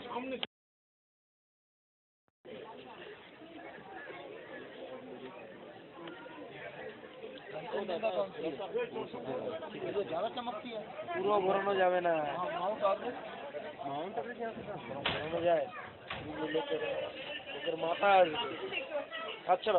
সামনে ज़्यादा चमकती है पूरा भरना जावे ना माउंट भरना जाए माथा अच्छा